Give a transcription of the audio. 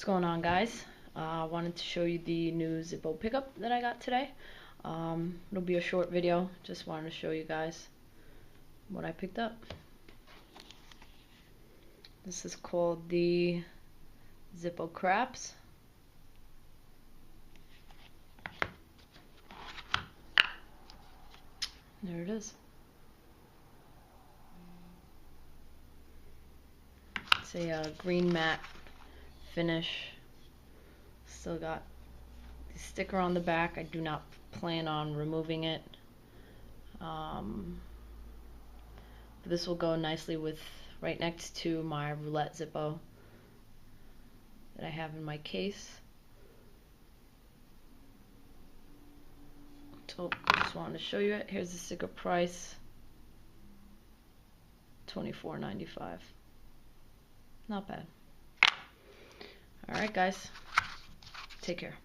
What's going on, guys? I wanted to show you the new Zippo pickup that I got today. It'll be a short video. Just wanted to show you guys what I picked up. This is called the Zippo Craps. There it is. It's a green matte finish. Still got the sticker on the back. I do not plan on removing it. This will go nicely with right next to my roulette Zippo that I have in my case. So just wanted to show you it. Here's the sticker price, $24.95. Not bad. Alright guys, take care.